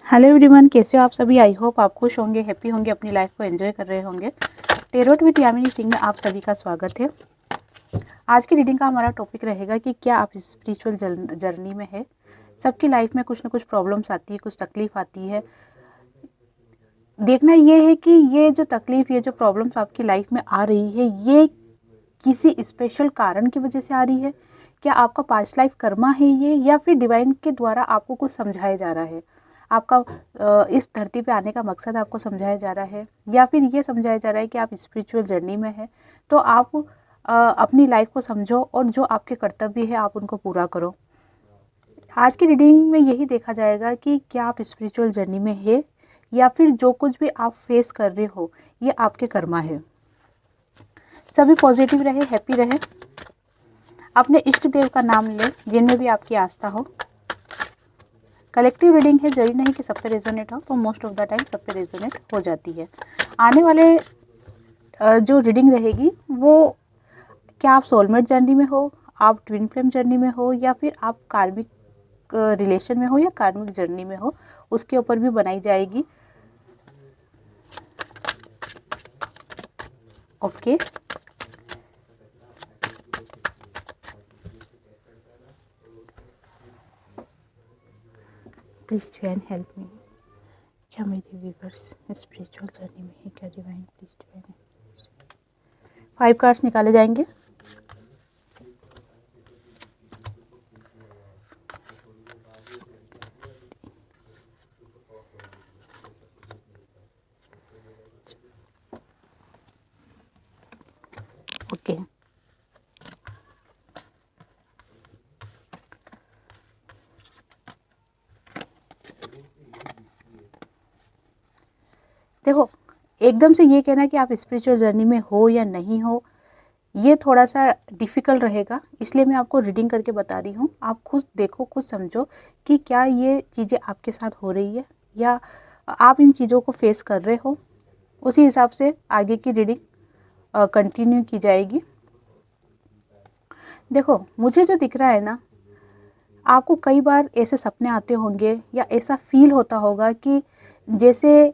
Hello everyone, कैसे हो आप सभी। आई होप आप खुश होंगे, हैप्पी होंगे, अपनी लाइफ को एंजॉय कर रहे होंगे। टेरोट विद यामिनी सिंह में आप सभी का स्वागत है। आज की रीडिंग का हमारा टॉपिक रहेगा कि क्या आप स्पिरिचुअल जर्नी में है। सबकी लाइफ में कुछ ना कुछ प्रॉब्लम्स आती है, कुछ तकलीफ आती है। देखना ये है कि ये जो तकलीफ, ये जो प्रॉब्लम्स आपकी लाइफ में आ रही है, ये किसी स्पेशल कारण की वजह से आ रही है। क्या आपका पास्ट लाइफ कर्मा है ये, या फिर डिवाइन के द्वारा आपको कुछ समझाया जा रहा है। आपका इस धरती पे आने का मकसद आपको समझाया जा रहा है, या फिर ये समझाया जा रहा है कि आप स्पिरिचुअल जर्नी में हैं। तो आप अपनी लाइफ को समझो और जो आपके कर्तव्य है आप उनको पूरा करो। आज की रीडिंग में यही देखा जाएगा कि क्या आप स्पिरिचुअल जर्नी में है, या फिर जो कुछ भी आप फेस कर रहे हो ये आपके कर्मा है। सभी पॉजिटिव रहे, हैप्पी रहे। अपने इष्ट देव का नाम लें जिनमें भी आपकी आस्था हो। कलेक्टिव रीडिंग है, जरूरी नहीं कि सब पे रेजोनेट हो, तो मोस्ट ऑफ द टाइम सब पे रेजोनेट हो जाती है। आने वाले जो रीडिंग रहेगी वो, क्या आप सोलमेट जर्नी में हो, आप ट्विन फ्लेम जर्नी में हो, या फिर आप कार्मिक रिलेशन में हो, या कार्मिक जर्नी में हो, उसके ऊपर भी बनाई जाएगी। Okay, please divine help me. क्या मेरे व्यूअर्स स्पिरिचुअल जर्नी में है? क्या डिवाइन प्लीज डिवाइन। 5 कार्ड्स निकाले जाएंगे। ओके, देखो, एकदम से ये कहना कि आप स्पिरिचुअल जर्नी में हो या नहीं हो, ये थोड़ा सा डिफ़िकल्ट रहेगा। इसलिए मैं आपको रीडिंग करके बता रही हूँ। आप खुद देखो, खुद समझो कि क्या ये चीज़ें आपके साथ हो रही है, या आप इन चीज़ों को फेस कर रहे हो। उसी हिसाब से आगे की रीडिंग कंटिन्यू की जाएगी। देखो, मुझे जो दिख रहा है ना, आपको कई बार ऐसे सपने आते होंगे या ऐसा फील होता होगा कि जैसे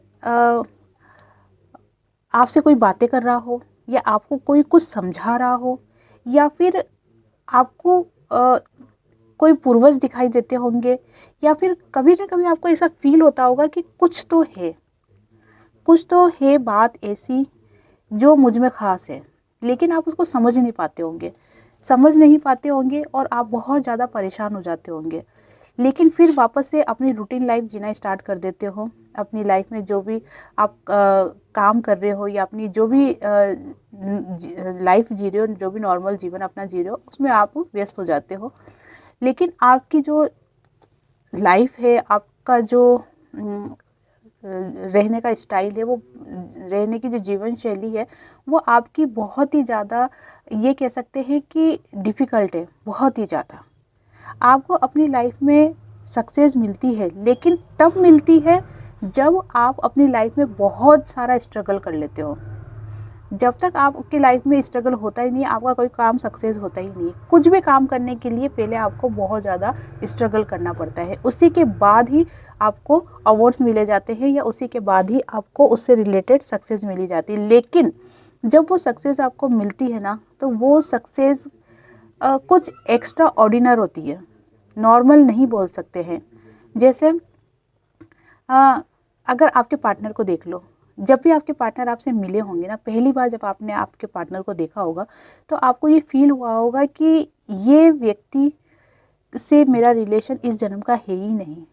आपसे कोई बातें कर रहा हो, या आपको कोई कुछ समझा रहा हो, या फिर आपको कोई पूर्वज दिखाई देते होंगे, या फिर कभी ना कभी आपको ऐसा फील होता होगा कि कुछ तो है बात ऐसी जो मुझ में ख़ास है, लेकिन आप उसको समझ नहीं पाते होंगे और आप बहुत ज़्यादा परेशान हो जाते होंगे। लेकिन फिर वापस से अपनी रूटीन लाइफ जीना स्टार्ट कर देते हो। अपनी लाइफ में जो भी आप काम कर रहे हो, या अपनी जो भी लाइफ जी रहे हो, जो भी नॉर्मल जीवन अपना जी रहे हो, उसमें आप व्यस्त हो जाते हो। लेकिन आपकी जो लाइफ है, आपका जो रहने का स्टाइल है, वो रहने की जो जीवन शैली है, वो आपकी बहुत ही ज़्यादा, ये कह सकते हैं कि डिफ़िकल्ट है, बहुत ही ज़्यादा। आपको अपनी लाइफ में सक्सेस मिलती है, लेकिन तब मिलती है जब आप अपनी लाइफ में बहुत सारा स्ट्रगल कर लेते हो। जब तक आपकी लाइफ में स्ट्रगल होता ही नहीं, आपका कोई काम सक्सेस होता ही नहीं। कुछ भी काम करने के लिए पहले आपको बहुत ज़्यादा स्ट्रगल करना पड़ता है, उसी के बाद ही आपको अवार्ड्स मिले जाते हैं, या उसी के बाद ही आपको उससे रिलेटेड सक्सेस मिली जाती है। लेकिन जब वो सक्सेस आपको मिलती है ना, तो वो सक्सेस कुछ एक्स्ट्रा ऑर्डिनर होती है, नॉर्मल नहीं बोल सकते हैं। जैसे अगर आपके पार्टनर को देख लो, जब भी आपके पार्टनर आपसे मिले होंगे ना, पहली बार जब आपने आपके पार्टनर को देखा होगा, तो आपको ये फील हुआ होगा कि ये व्यक्ति से मेरा रिलेशन इस जन्म का है ही नहीं।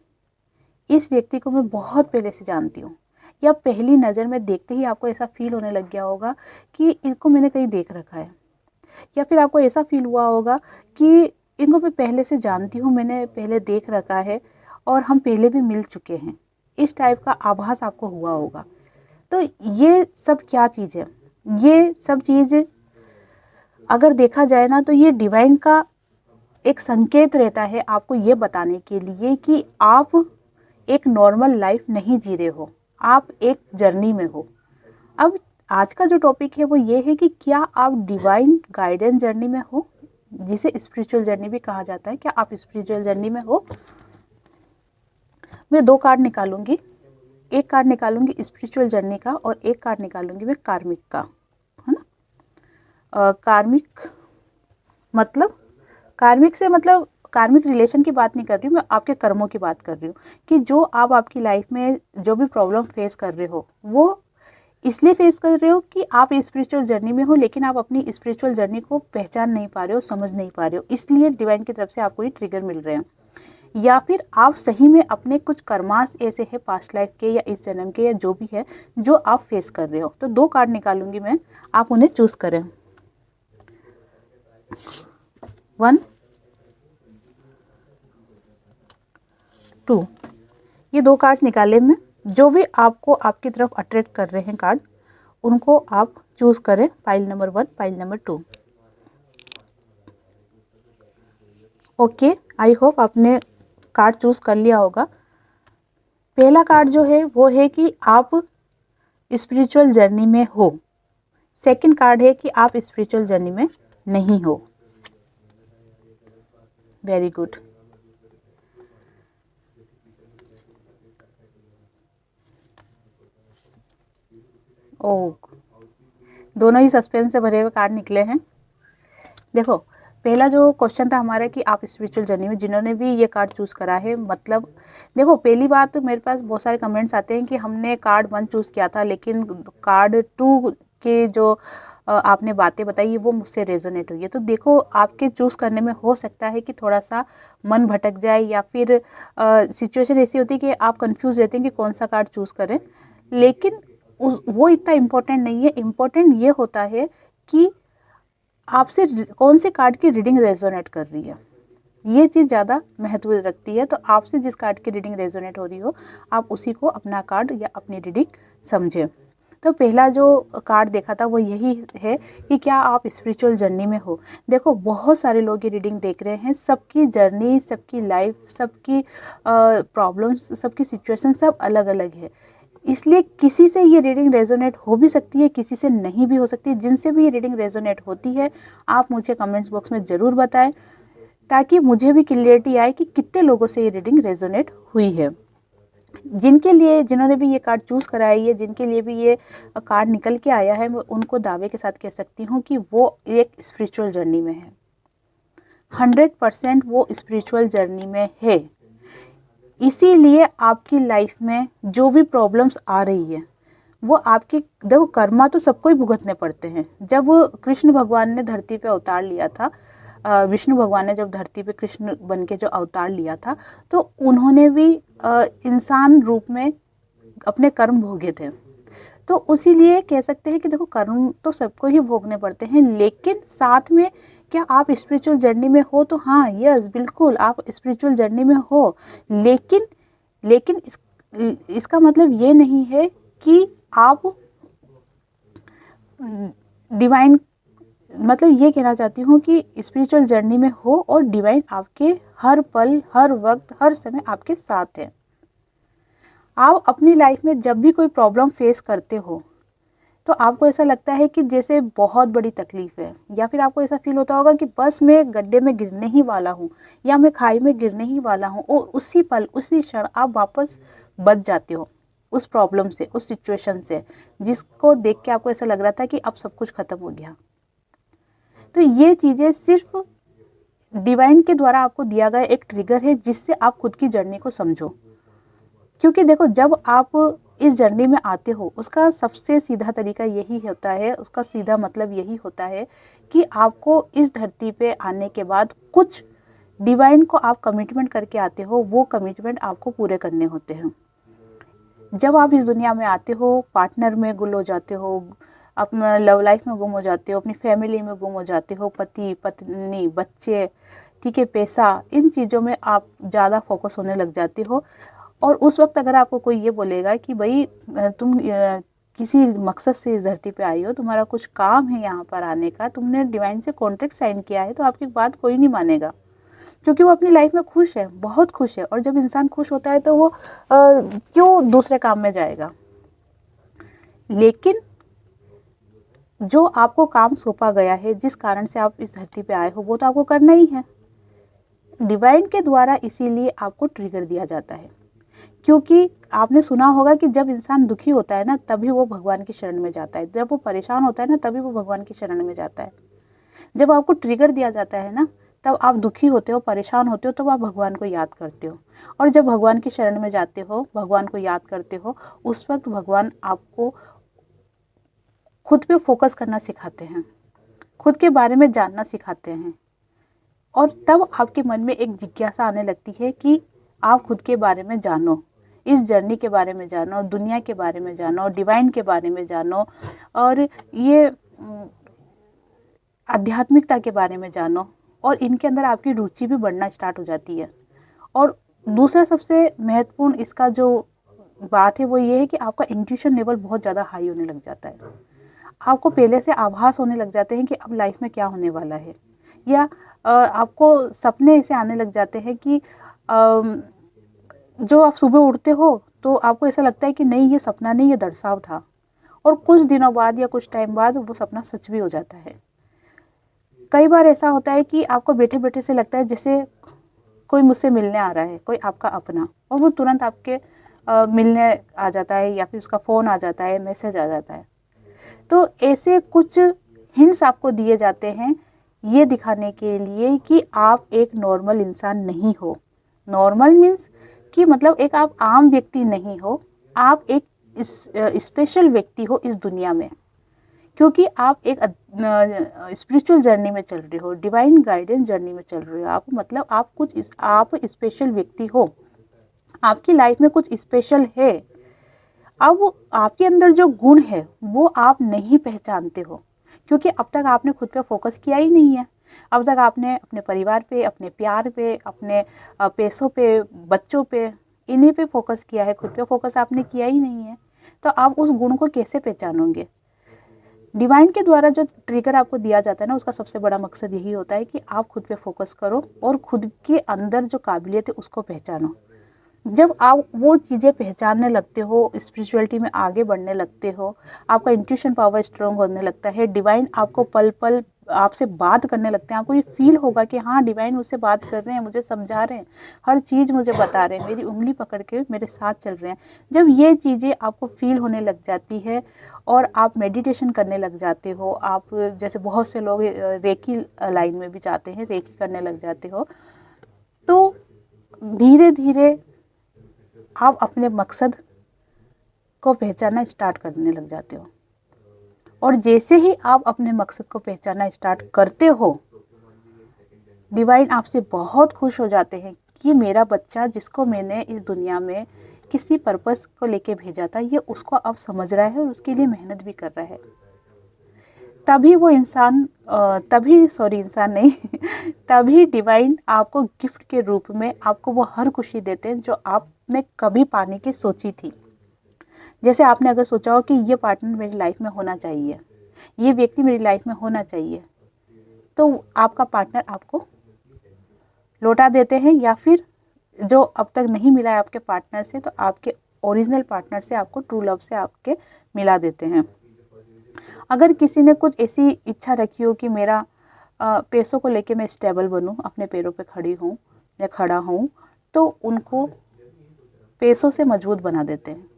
इस व्यक्ति को मैं बहुत पहले से जानती हूँ, या पहली नज़र में देखते ही आपको ऐसा फील होने लग गया होगा कि इनको मैंने कहीं देख रखा है। या फिर आपको ऐसा फील हुआ होगा कि इनको मैं पहले से जानती हूँ, मैंने पहले देख रखा है, और हम पहले भी मिल चुके हैं। इस टाइप का आभास आपको हुआ होगा। तो ये सब क्या चीज़ है? ये सब चीज़ अगर देखा जाए ना, तो ये डिवाइन का एक संकेत रहता है आपको ये बताने के लिए कि आप एक नॉर्मल लाइफ नहीं जी रहे हो, आप एक जर्नी में हो। अब आज का जो टॉपिक है वो ये है कि क्या आप डिवाइन गाइडेंस जर्नी में हो, जिसे स्पिरिचुअल जर्नी भी कहा जाता है। क्या आप स्पिरिचुअल जर्नी में हो? मैं 2 कार्ड निकालूंगी, एक कार्ड निकालूंगी स्पिरिचुअल जर्नी का और एक कार्ड निकालूंगी मैं कार्मिक का, है ना। कार्मिक मतलब, कार्मिक से मतलब कार्मिक रिलेशन की बात नहीं कर रही हूँ मैं, आपके कर्मों की बात कर रही हूँ कि जो आप आपकी लाइफ में जो भी प्रॉब्लम फेस कर रहे हो वो इसलिए फेस कर रहे हो कि आप स्पिरिचुअल जर्नी में हो, लेकिन आप अपनी स्पिरिचुअल जर्नी को पहचान नहीं पा रहे हो, समझ नहीं पा रहे हो, इसलिए डिवाइन की तरफ से आपको ये ट्रिगर मिल रहे हैं। या फिर आप सही में अपने कुछ कर्मास ऐसे हैं पास्ट लाइफ के या इस जन्म के या जो भी है जो आप फेस कर रहे हो। तो 2 कार्ड निकालूंगी मैं, आप उन्हें चूज करें। 1 2, ये 2 कार्ड्स निकाले मैं, जो भी आपको आपकी तरफ अट्रैक्ट कर रहे हैं कार्ड उनको आप चूज करें, pile number 1, pile number 2। Okay, I hope आपने कार्ड चूज कर लिया होगा। पहला कार्ड जो है वो है कि आप स्पिरिचुअल जर्नी में हो, सेकंड कार्ड है कि आप स्पिरिचुअल जर्नी में नहीं हो। Very good. ओ, दोनों ही सस्पेंस से भरे हुए कार्ड निकले हैं। देखो, पहला जो क्वेश्चन था हमारा कि आप स्पिरिचुअल जर्नी में, जिन्होंने भी ये कार्ड चूज़ करा है, मतलब देखो पहली बात मेरे पास बहुत सारे कमेंट्स आते हैं कि हमने कार्ड 1 चूज़ किया था लेकिन कार्ड 2 के जो आपने बातें बताई वो मुझसे रेजोनेट हुई है। तो देखो आपके चूज़ करने में हो सकता है कि थोड़ा सा मन भटक जाए या फिर सिचुएशन ऐसी होती है कि आप कंफ्यूज रहते हैं कि कौन सा कार्ड चूज़ करें, लेकिन वो इतना इम्पोर्टेंट नहीं है। इम्पोर्टेंट ये होता है कि आपसे कौन से कार्ड की रीडिंग रेजोनेट कर रही है, ये चीज़ ज़्यादा महत्व रखती है। तो आपसे जिस कार्ड की रीडिंग रेजोनेट हो रही हो आप उसी को अपना कार्ड या अपनी रीडिंग समझें। तो पहला जो कार्ड देखा था वो यही है कि क्या आप स्पिरिचुअल जर्नी में हो। देखो बहुत सारे लोग ये रीडिंग देख रहे हैं, सबकी जर्नी, सबकी लाइफ, सबकी प्रॉब्लम्स, सबकी सिचुएशन सब अलग अलग है, इसलिए किसी से ये रीडिंग रेजोनेट हो भी सकती है, किसी से नहीं भी हो सकती। जिनसे भी ये रीडिंग रेजोनेट होती है आप मुझे कमेंट्स बॉक्स में ज़रूर बताएं ताकि मुझे भी क्लियरिटी आए कि कितने लोगों से ये रीडिंग रेजोनेट हुई है। जिनके लिए, जिन्होंने भी ये कार्ड चूज़ कराई है, जिनके लिए भी ये कार्ड निकल के आया है, मैं उनको दावे के साथ कह सकती हूँ कि वो एक स्पिरिचुअल जर्नी में है, 100% वो स्पिरिचुअल जर्नी में है। इसीलिए आपकी लाइफ में जो भी प्रॉब्लम्स आ रही है वो आपकी, देखो कर्मा तो सबको ही भुगतने पड़ते हैं। जब कृष्ण भगवान ने धरती पे अवतार लिया था, विष्णु भगवान ने जब धरती पे कृष्ण बन के जो अवतार लिया था तो उन्होंने भी इंसान रूप में अपने कर्म भोगे थे। तो उसी लिए कह सकते हैं कि देखो कर्म तो सबको ही भोगने पड़ते हैं, लेकिन साथ में क्या आप स्पिरिचुअल जर्नी में हो, तो हाँ यस बिल्कुल आप स्पिरिचुअल जर्नी में हो, लेकिन इसका मतलब ये नहीं है कि आप डिवाइन, मतलब ये कहना चाहती हूँ कि स्पिरिचुअल जर्नी में हो और डिवाइन आपके हर पल, हर वक्त, हर समय आपके साथ है। आप अपनी लाइफ में जब भी कोई प्रॉब्लम फेस करते हो तो आपको ऐसा लगता है कि जैसे बहुत बड़ी तकलीफ है, या फिर आपको ऐसा फील होता होगा कि बस मैं गड्ढे में गिरने ही वाला हूँ या मैं खाई में गिरने ही वाला हूँ, और उसी पल, उसी क्षण आप वापस बच जाते हो उस प्रॉब्लम से, उस सिचुएशन से जिसको देख के आपको ऐसा लग रहा था कि अब सब कुछ खत्म हो गया। तो ये चीज़ें सिर्फ डिवाइन के द्वारा आपको दिया गया एक ट्रिगर है जिससे आप खुद की जर्नी को समझो। क्योंकि देखो जब आप इस जर्नी में आते हो उसका सबसे सीधा तरीका यही होता है, उसका सीधा मतलब यही होता है कि आपको इस धरती पे आने के बाद कुछ डिवाइन को आप कमिटमेंट करके आते हो, वो कमिटमेंट आपको पूरे करने होते हैं। जब आप इस दुनिया में आते हो पार्टनर में गुल हो जाते हो, अपना लव लाइफ में गुम हो जाते हो, अपनी फैमिली में गुम हो जाते हो, पति पत्नी बच्चे, ठीक है, पैसा, इन चीज़ों में आप ज़्यादा फोकस होने लग जाते हो। और उस वक्त अगर आपको कोई ये बोलेगा कि भाई तुम किसी मकसद से इस धरती पे आई हो, तुम्हारा कुछ काम है यहाँ पर आने का, तुमने डिवाइन से कॉन्ट्रैक्ट साइन किया है, तो आपकी बात कोई नहीं मानेगा, क्योंकि वो अपनी लाइफ में खुश है, बहुत खुश है। और जब इंसान खुश होता है तो वो क्यों दूसरे काम में जाएगा। लेकिन जो आपको काम सौंपा गया है, जिस कारण से आप इस धरती पे आए हो, वो तो आपको करना ही है डिवाइन के द्वारा, इसीलिए आपको ट्रिगर दिया जाता है। क्योंकि आपने सुना होगा कि जब इंसान दुखी होता है ना तभी वो भगवान की शरण में जाता है, जब वो परेशान होता है ना तभी वो भगवान की शरण में जाता है। जब आपको ट्रिगर दिया जाता है ना तब आप दुखी होते हो, परेशान होते हो, तब आप भगवान को याद करते हो। और जब भगवान की शरण में जाते हो, भगवान को याद करते हो, उस वक्त भगवान आपको खुद पे फोकस करना सिखाते हैं, खुद के बारे में जानना सिखाते हैं। और तब आपके मन में एक जिज्ञासा आने लगती है कि आप खुद के बारे में जानो, इस जर्नी के बारे में जानो, दुनिया के बारे में जानो, डिवाइन के बारे में जानो, और ये आध्यात्मिकता के बारे में जानो, और इनके अंदर आपकी रुचि भी बढ़ना स्टार्ट हो जाती है। और दूसरा सबसे महत्वपूर्ण इसका जो बात है वो ये है कि आपका इंट्यूशन लेवल बहुत ज़्यादा हाई होने लग जाता है। आपको पहले से आभास होने लग जाते हैं कि अब लाइफ में क्या होने वाला है, या आपको सपने ऐसे आने लग जाते हैं कि जो आप सुबह उठते हो तो आपको ऐसा लगता है कि नहीं ये सपना नहीं, ये दर्शाव था, और कुछ दिनों बाद या कुछ टाइम बाद वो सपना सच भी हो जाता है। कई बार ऐसा होता है कि आपको बैठे बैठे से लगता है जैसे कोई मुझसे मिलने आ रहा है, कोई आपका अपना, और वो तुरंत आपके मिलने आ जाता है, या फिर उसका फ़ोन आ जाता है, मैसेज आ जाता है। तो ऐसे कुछ हिंट्स आपको दिए जाते हैं ये दिखाने के लिए कि आप एक नॉर्मल इंसान नहीं हो। नॉर्मल मीन्स कि मतलब एक आप आम व्यक्ति नहीं हो, आप एक स्पेशल व्यक्ति हो इस दुनिया में, क्योंकि आप एक स्पिरिचुअल जर्नी में चल रहे हो, डिवाइन गाइडेंस जर्नी में चल रहे हो। आप मतलब आप स्पेशल व्यक्ति हो, आपकी लाइफ में कुछ स्पेशल है। अब आपके अंदर जो गुण है वो आप नहीं पहचानते हो, क्योंकि अब तक आपने खुद पे फोकस किया ही नहीं है। अब तक आपने अपने परिवार पे, अपने प्यार पे, अपने पैसों पे, बच्चों पे, इन्हीं पे फोकस किया है, खुद पे फोकस आपने किया ही नहीं है। तो आप उस गुण को कैसे पहचानोगे? डिवाइन के द्वारा जो ट्रिगर आपको दिया जाता है ना, उसका सबसे बड़ा मकसद यही होता है कि आप खुद पे फोकस करो और खुद के अंदर जो काबिलियत है उसको पहचानो। जब आप वो चीज़ें पहचानने लगते हो, स्पिरिचुअलिटी में आगे बढ़ने लगते हो, आपका इंट्यूशन पावर स्ट्रॉन्ग होने लगता है, डिवाइन आपको पल पल आपसे बात करने लगते हैं, आपको ये फील होगा कि हाँ डिवाइन मुझसे बात कर रहे हैं, मुझे समझा रहे हैं, हर चीज़ मुझे बता रहे हैं, मेरी उंगली पकड़ के मेरे साथ चल रहे हैं। जब ये चीज़ें आपको फील होने लग जाती है और आप मेडिटेशन करने लग जाते हो, आप जैसे बहुत से लोग रेकी लाइन में भी जाते हैं, रेकी करने लग जाते हो, तो धीरे धीरे आप अपने मकसद को पहचानना स्टार्ट करने लग जाते हो। और जैसे ही आप अपने मकसद को पहचानना स्टार्ट करते हो, डिवाइन आपसे बहुत खुश हो जाते हैं कि मेरा बच्चा जिसको मैंने इस दुनिया में किसी पर्पस को लेके भेजा था, ये उसको अब समझ रहा है और उसके लिए मेहनत भी कर रहा है। तभी वो इंसान इंसान नहीं तभी डिवाइन आपको गिफ्ट के रूप में आपको वो हर खुशी देते हैं जो आपने कभी पाने की सोची थी। जैसे आपने अगर सोचा हो कि ये पार्टनर मेरी लाइफ में होना चाहिए, ये व्यक्ति मेरी लाइफ में होना चाहिए, तो आपका पार्टनर आपको लौटा देते हैं, या फिर जो अब तक नहीं मिला है आपके पार्टनर से, तो आपके ओरिजिनल पार्टनर से, आपको ट्रू लव से आपके मिला देते हैं। अगर किसी ने कुछ ऐसी इच्छा रखी हो कि मेरा पैसों को लेके मैं स्टेबल बनूं, अपने पैरों पे खड़ी हूं या खड़ा हूं, तो उनको पैसों से मजबूत बना देते हैं।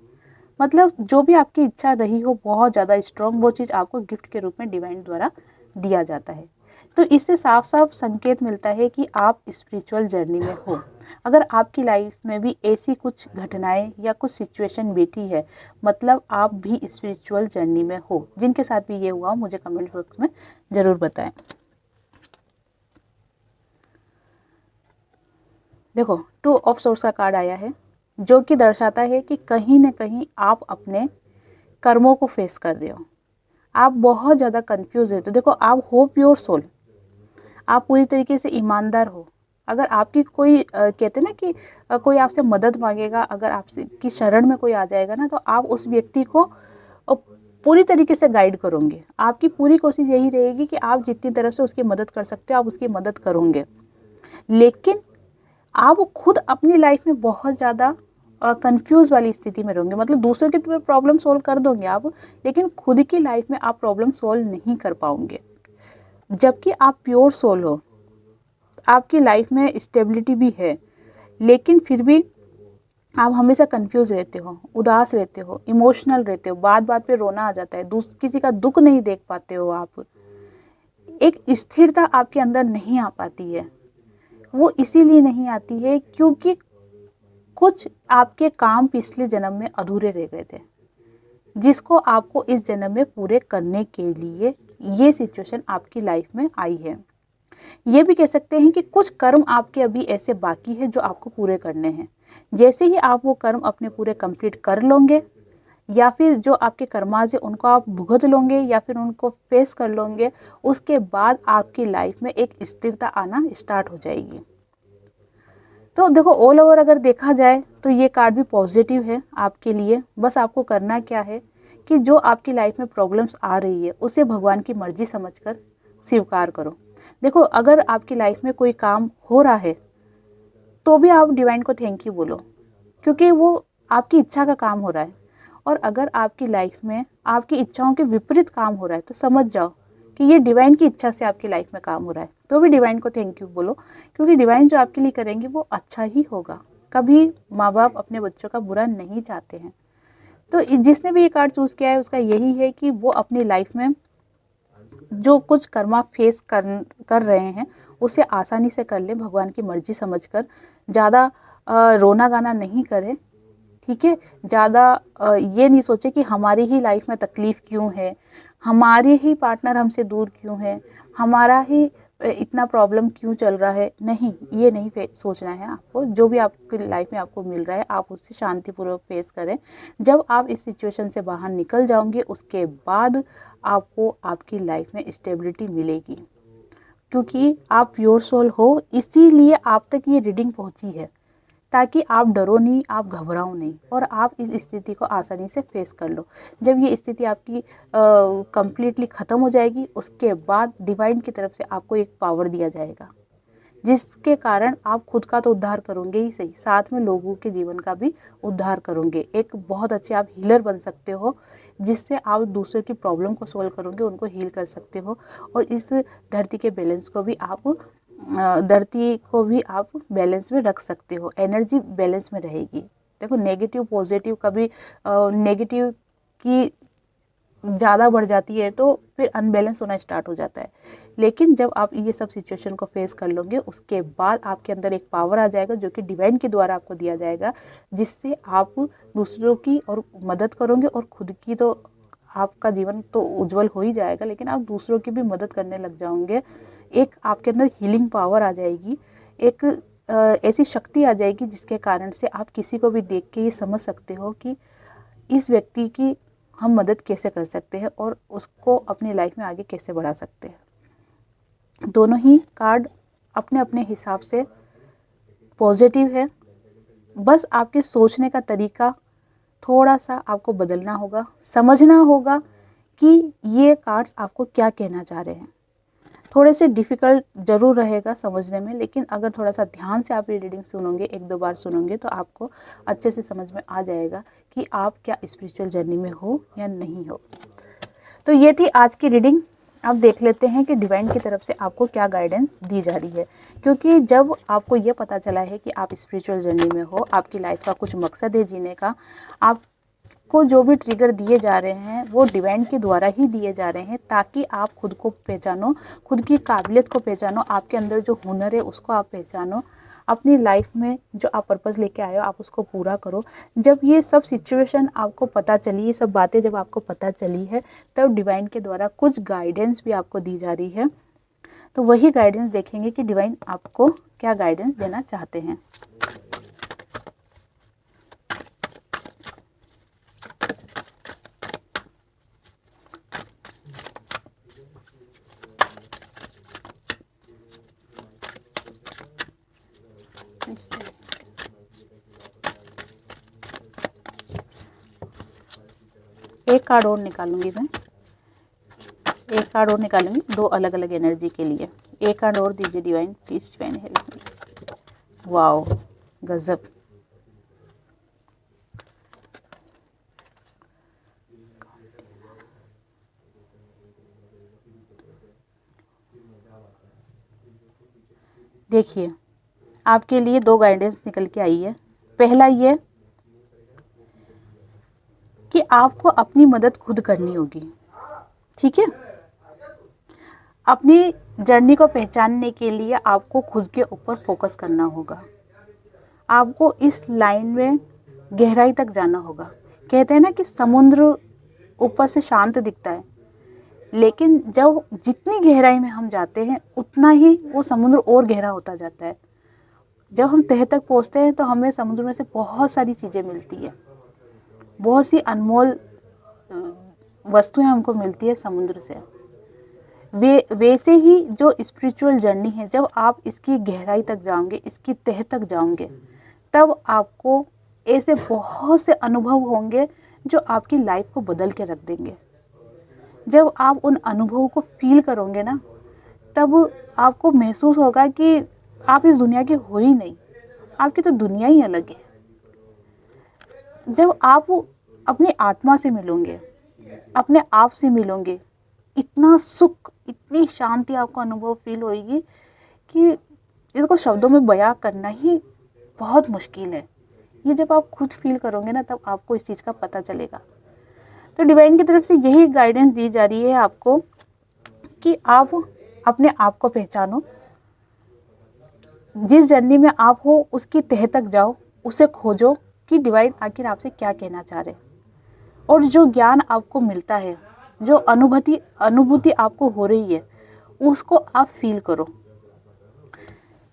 मतलब जो भी आपकी इच्छा रही हो बहुत ज़्यादा स्ट्रॉन्ग, वो चीज़ आपको गिफ्ट के रूप में डिवाइन द्वारा दिया जाता है। तो इससे साफ साफ संकेत मिलता है कि आप स्पिरिचुअल जर्नी में हो। अगर आपकी लाइफ में भी ऐसी कुछ घटनाएं या कुछ सिचुएशन बैठी है, मतलब आप भी स्पिरिचुअल जर्नी में हो। जिनके साथ भी ये हुआ मुझे कमेंट बॉक्स में ज़रूर बताएं। देखो, 2 ऑफ सोर्स का कार्ड आया है, जो कि दर्शाता है कि कहीं ना कहीं आप अपने कर्मों को फेस कर रहे हो, आप बहुत ज़्यादा कंफ्यूज रहते हो। देखो, आप हो प्योर सोल, आप पूरी तरीके से ईमानदार हो। अगर आपकी कोई कहते हैं ना कि कोई आपसे मदद मांगेगा, अगर आपसे की शरण में कोई आ जाएगा ना, तो आप उस व्यक्ति को पूरी तरीके से गाइड करोगे। आपकी पूरी कोशिश यही रहेगी कि आप जितनी तरह से उसकी मदद कर सकते हो आप उसकी मदद करोगे। लेकिन आप खुद अपनी लाइफ में बहुत ज़्यादा कंफ्यूज वाली स्थिति में रहोगे। मतलब दूसरों की तो प्रॉब्लम सोल्व कर दोगे आप, लेकिन खुद की लाइफ में आप प्रॉब्लम सोल्व नहीं कर पाओगे। जबकि आप प्योर सोल हो, आपकी लाइफ में स्टेबिलिटी भी है, लेकिन फिर भी आप हमेशा कंफ्यूज रहते हो, उदास रहते हो, इमोशनल रहते हो, बात बात पे रोना आ जाता है, किसी का दुख नहीं देख पाते हो आप। एक स्थिरता आपके अंदर नहीं आ पाती है। वो इसीलिए नहीं आती है क्योंकि कुछ आपके काम पिछले जन्म में अधूरे रह गए थे, जिसको आपको इस जन्म में पूरे करने के लिए ये सिचुएशन आपकी लाइफ में आई है। ये भी कह सकते हैं कि कुछ कर्म आपके अभी ऐसे बाकी है जो आपको पूरे करने हैं। जैसे ही आप वो कर्म अपने पूरे कंप्लीट कर लोगे, या फिर जो आपके कर्माज है उनको आप भुगत लोगे या फिर उनको फेस कर लोगे, उसके बाद आपकी लाइफ में एक स्थिरता आना स्टार्ट हो जाएगी। तो देखो, ऑल ओवर अगर देखा जाए तो ये कार्ड भी पॉजिटिव है आपके लिए। बस आपको करना क्या है कि जो आपकी लाइफ में प्रॉब्लम्स आ रही है उसे भगवान की मर्जी समझकर स्वीकार करो। देखो, अगर आपकी लाइफ में कोई काम हो रहा है तो भी आप डिवाइन को थैंक यू बोलो, क्योंकि वो आपकी इच्छा का काम हो रहा है। और अगर आपकी लाइफ में आपकी इच्छाओं के विपरीत काम हो रहा है तो समझ जाओ कि ये डिवाइन की इच्छा से आपकी लाइफ में काम हो रहा है, तो भी डिवाइन को थैंक यू बोलो, क्योंकि डिवाइन जो आपके लिए करेंगे वो अच्छा ही होगा। कभी माँ बाप अपने बच्चों का बुरा नहीं चाहते हैं। तो जिसने भी ये कार्ड चूज़ किया है उसका यही है कि वो अपनी लाइफ में जो कुछ कर्मा फेस कर रहे हैं उसे आसानी से कर लें, भगवान की मर्जी समझकर। ज़्यादा रोना गाना नहीं करें, ठीक है। ज़्यादा ये नहीं सोचे कि हमारी ही लाइफ में तकलीफ़ क्यों है, हमारे ही पार्टनर हमसे दूर क्यों है, हमारा ही इतना प्रॉब्लम क्यों चल रहा है। नहीं, ये नहीं सोचना है आपको। जो भी आपकी लाइफ में आपको मिल रहा है आप उससे शांतिपूर्वक फेस करें। जब आप इस सिचुएशन से बाहर निकल जाओगे उसके बाद आपको आपकी लाइफ में स्टेबिलिटी मिलेगी, क्योंकि आप प्योर सोल हो, इसीलिए आप तक ये रीडिंग पहुंची है, ताकि आप डरो नहीं, आप घबराओ नहीं और आप इस स्थिति को आसानी से फेस कर लो। जब ये स्थिति आपकी कंप्लीटली ख़त्म हो जाएगी उसके बाद डिवाइन की तरफ से आपको एक पावर दिया जाएगा, जिसके कारण आप खुद का तो उद्धार करोगे ही सही, साथ में लोगों के जीवन का भी उद्धार करोगे। एक बहुत अच्छे आप हीलर बन सकते हो, जिससे आप दूसरों की प्रॉब्लम को सोल्व करोगे, उनको हील कर सकते हो। और इस धरती के बैलेंस को भी आप बैलेंस में रख सकते हो, एनर्जी बैलेंस में रहेगी। देखो, नेगेटिव पॉजिटिव, कभी नेगेटिव की ज़्यादा बढ़ जाती है तो फिर अनबैलेंस होना स्टार्ट हो जाता है। लेकिन जब आप ये सब सिचुएशन को फेस कर लोगे उसके बाद आपके अंदर एक पावर आ जाएगा जो कि डिवाइन के द्वारा आपको दिया जाएगा, जिससे आप दूसरों की और मदद करोगे और खुद की तो आपका जीवन तो उज्जवल हो ही जाएगा, लेकिन आप दूसरों की भी मदद करने लग जाओगे। एक आपके अंदर हीलिंग पावर आ जाएगी, एक ऐसी शक्ति आ जाएगी जिसके कारण से आप किसी को भी देख के ये समझ सकते हो कि इस व्यक्ति की हम मदद कैसे कर सकते हैं और उसको अपनी लाइफ में आगे कैसे बढ़ा सकते हैं। दोनों ही कार्ड अपने अपने हिसाब से पॉजिटिव है। बस आपके सोचने का तरीका थोड़ा सा आपको बदलना होगा, समझना होगा कि ये कार्ड्स आपको क्या कहना चाह रहे हैं। थोड़े से डिफ़िकल्ट ज़रूर रहेगा समझने में, लेकिन अगर थोड़ा सा ध्यान से आप ये रीडिंग सुनोगे, एक दो बार सुनोगे तो आपको अच्छे से समझ में आ जाएगा कि आप क्या स्पिरिचुअल जर्नी में हो या नहीं हो। तो ये थी आज की रीडिंग। अब देख लेते हैं कि डिवाइन की तरफ से आपको क्या गाइडेंस दी जा रही है, क्योंकि जब आपको ये पता चला है कि आप स्पिरिचुअल जर्नी में हो, आपकी लाइफ का कुछ मकसद है जीने का, आपको जो भी ट्रिगर दिए जा रहे हैं वो डिवाइन के द्वारा ही दिए जा रहे हैं, ताकि आप खुद को पहचानो, खुद की काबिलियत को पहचानो, आपके अंदर जो हुनर है उसको आप पहचानो, अपनी लाइफ में जो आप पर्पस लेके आए हो आप उसको पूरा करो। जब ये सब सिचुएशन आपको पता चली, ये सब बातें जब आपको पता चली है, तब डिवाइन के द्वारा कुछ गाइडेंस भी आपको दी जा रही है। तो वही गाइडेंस देखेंगे कि डिवाइन आपको क्या गाइडेंस देना चाहते हैं। एक कार्ड और निकालूंगी मैं, एक कार्ड और निकालूंगी, दो अलग अलग एनर्जी के लिए। एक कार्ड और दीजिए divine please, divine help me. Wow, गजब। देखिए, आपके लिए दो गाइडेंस निकल के आई है। पहला ये कि आपको अपनी मदद खुद करनी होगी। ठीक है, अपनी जर्नी को पहचानने के लिए आपको खुद के ऊपर फोकस करना होगा। आपको इस लाइन में गहराई तक जाना होगा। कहते हैं ना कि समुद्र ऊपर से शांत दिखता है, लेकिन जब जितनी गहराई में हम जाते हैं उतना ही वो समुद्र और गहरा होता जाता है। जब हम तह तक पहुंचते हैं तो हमें समुद्र में से बहुत सारी चीज़ें मिलती है, बहुत सी अनमोल वस्तुएं हमको मिलती है समुद्र से। वैसे ही जो स्पिरिचुअल जर्नी है, जब आप इसकी गहराई तक जाओगे, इसकी तह तक जाओगे, तब आपको ऐसे बहुत से अनुभव होंगे जो आपकी लाइफ को बदल के रख देंगे। जब आप उन अनुभवों को फील करोगे ना, तब आपको महसूस होगा कि आप इस दुनिया के हो ही नहीं, आपकी तो दुनिया ही अलग है। जब आप अपनी आत्मा से मिलोगे, अपने आप से मिलोगे, इतना सुख, इतनी शांति आपको अनुभव फील होगी कि इसको शब्दों में बयां करना ही बहुत मुश्किल है। ये जब आप खुद फील करोगे ना, तब आपको इस चीज़ का पता चलेगा। तो डिवाइन की तरफ से यही गाइडेंस दी जा रही है आपको कि आप अपने आप को पहचानो, जिस जर्नी में आप हो उसकी तह तक जाओ, उसे खोजो कि डिवाइन आखिर आपसे क्या कहना चाह रहे हैं। और जो ज्ञान आपको मिलता है, जो अनुभूति आपको हो रही है, उसको आप फील करो।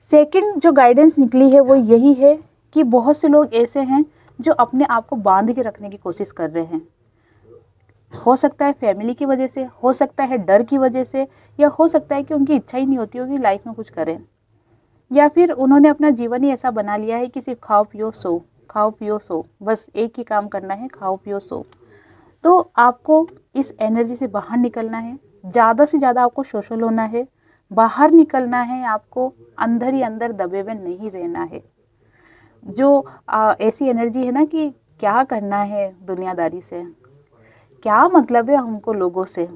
सेकंड जो गाइडेंस निकली है वो यही है कि बहुत से लोग ऐसे हैं जो अपने आप को बांध के रखने की कोशिश कर रहे हैं। हो सकता है फैमिली की वजह से, हो सकता है डर की वजह से, या हो सकता है कि उनकी इच्छा ही नहीं होती होगी लाइफ में कुछ करें, या फिर उन्होंने अपना जीवन ही ऐसा बना लिया है कि सिर्फ खाओ पियो सो, खाओ पियो सो, बस एक ही काम करना है, खाओ पियो सो। तो आपको इस एनर्जी से बाहर निकलना है, ज़्यादा से ज़्यादा आपको सोशल होना है, बाहर निकलना है, आपको अंदर ही अंदर दबे हुए नहीं रहना है। जो ऐसी एनर्जी है ना कि क्या करना है दुनियादारी से, क्या मतलब है हमको लोगों से,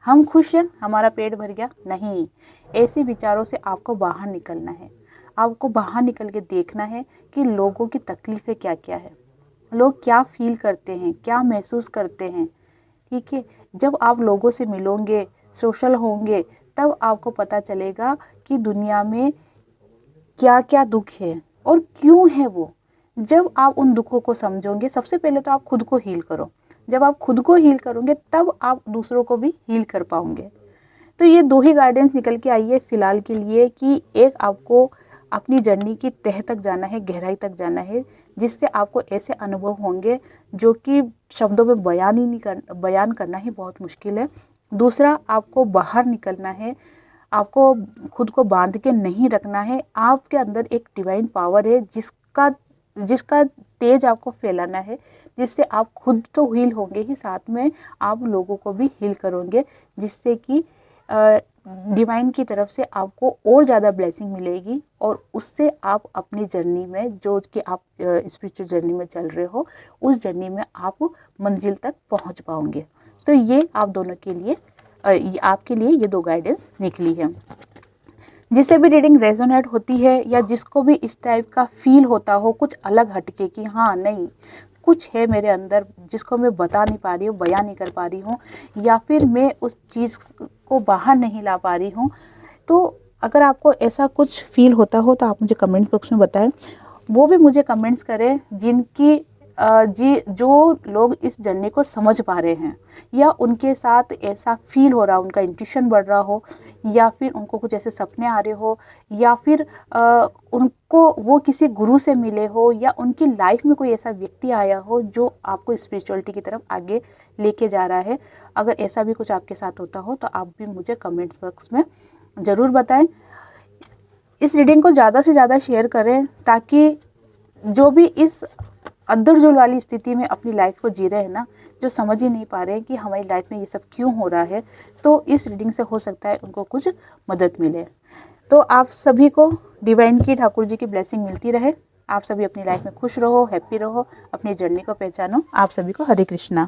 हम खुश हैं, हमारा पेट भर गया, नहीं, ऐसे विचारों से आपको बाहर निकलना है। आपको बाहर निकल के देखना है कि लोगों की तकलीफ़ें क्या क्या है, लोग क्या फील करते हैं, क्या महसूस करते हैं। ठीक है, जब आप लोगों से मिलोगे, सोशल होंगे, तब आपको पता चलेगा कि दुनिया में क्या क्या दुख है और क्यों है वो। जब आप उन दुखों को समझोगे, सबसे पहले तो आप खुद को हील करो। जब आप खुद को हील करोगे तब आप दूसरों को भी हील कर पाओगे। तो ये दो ही गाइडेंस निकल के आई है फ़िलहाल के लिए कि एक आपको अपनी जर्नी की तह तक जाना है, गहराई तक जाना है, जिससे आपको ऐसे अनुभव होंगे जो कि शब्दों में बयान करना ही बहुत मुश्किल है। दूसरा, आपको बाहर निकलना है, आपको खुद को बांध के नहीं रखना है। आपके अंदर एक डिवाइन पावर है जिसका तेज आपको फैलाना है, जिससे आप खुद तो हील होंगे ही, साथ में आप लोगों को भी हील करोगे, जिससे कि डिवाइन की तरफ से आपको और ज़्यादा ब्लेसिंग मिलेगी और उससे आप अपनी जर्नी में, जो कि आप स्पिरिचुअल जर्नी में चल रहे हो, उस जर्नी में आप मंजिल तक पहुंच पाओगे। तो ये आप दोनों के लिए, आपके लिए ये दो गाइडेंस निकली है। जिसे भी रीडिंग रेजोनेट होती है या जिसको भी इस टाइप का फील होता हो कुछ अलग हटके कि हाँ नहीं, कुछ है मेरे अंदर जिसको मैं बता नहीं पा रही हूँ, बयां नहीं कर पा रही हूँ, या फिर मैं उस चीज़ को बाहर नहीं ला पा रही हूँ, तो अगर आपको ऐसा कुछ फील होता हो तो आप मुझे कमेंट बॉक्स में बताएं। वो भी मुझे कमेंट्स करें जो लोग इस जर्नी को समझ पा रहे हैं, या उनके साथ ऐसा फील हो रहा हो, उनका इंट्यूशन बढ़ रहा हो, या फिर उनको कुछ ऐसे सपने आ रहे हो, या फिर उनको वो किसी गुरु से मिले हो, या उनकी लाइफ में कोई ऐसा व्यक्ति आया हो जो आपको स्पिरिचुअलिटी की तरफ आगे लेके जा रहा है। अगर ऐसा भी कुछ आपके साथ होता हो तो आप भी मुझे कमेंट बॉक्स में ज़रूर बताएं। इस रीडिंग को ज़्यादा से ज़्यादा शेयर करें ताकि जो भी इस अद्दर-जुल वाली स्थिति में अपनी लाइफ को जी रहे हैं ना, जो समझ ही नहीं पा रहे हैं कि हमारी लाइफ में ये सब क्यों हो रहा है, तो इस रीडिंग से हो सकता है उनको कुछ मदद मिले। तो आप सभी को डिवाइन की, ठाकुर जी की ब्लेसिंग मिलती रहे। आप सभी अपनी लाइफ में खुश रहो, हैप्पी रहो, अपनी जर्नी को पहचानो। आप सभी को हरे कृष्णा।